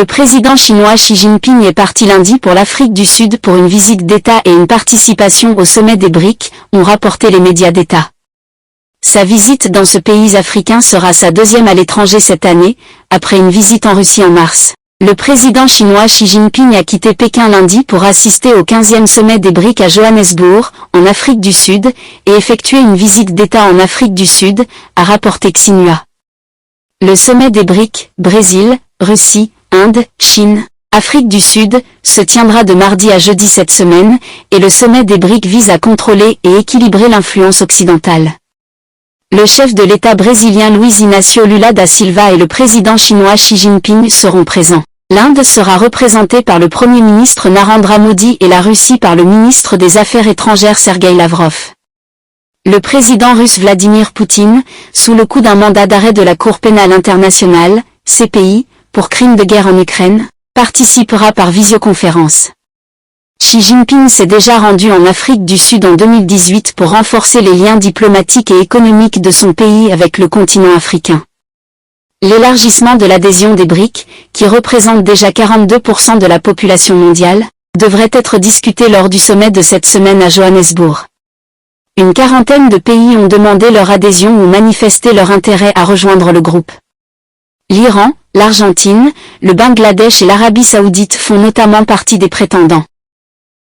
Le président chinois Xi Jinping est parti lundi pour l'Afrique du Sud pour une visite d'État et une participation au sommet des BRICS, ont rapporté les médias d'État. Sa visite dans ce pays africain sera sa deuxième à l'étranger cette année, après une visite en Russie en mars. Le président chinois Xi Jinping a quitté Pékin lundi pour assister au 15e sommet des BRICS à Johannesburg, en Afrique du Sud, et effectuer une visite d'État en Afrique du Sud, a rapporté Xinhua. Le sommet des BRICS, Brésil, Russie, Inde, Chine, Afrique du Sud, se tiendra de mardi à jeudi cette semaine, et le sommet des BRICS vise à contrôler et équilibrer l'influence occidentale. Le chef de l'État brésilien Luiz Inácio Lula da Silva et le président chinois Xi Jinping seront présents. L'Inde sera représentée par le Premier ministre Narendra Modi et la Russie par le ministre des Affaires étrangères Sergueï Lavrov. Le président russe Vladimir Poutine, sous le coup d'un mandat d'arrêt de la Cour pénale internationale, CPI, pour crimes de guerre en Ukraine, participera par visioconférence. Xi Jinping s'est déjà rendu en Afrique du Sud en 2018 pour renforcer les liens diplomatiques et économiques de son pays avec le continent africain. L'élargissement de l'adhésion des BRICS, qui représente déjà 42% de la population mondiale, devrait être discuté lors du sommet de cette semaine à Johannesburg. Une quarantaine de pays ont demandé leur adhésion ou manifesté leur intérêt à rejoindre le groupe. L'Iran, l'Argentine, le Bangladesh et l'Arabie Saoudite font notamment partie des prétendants.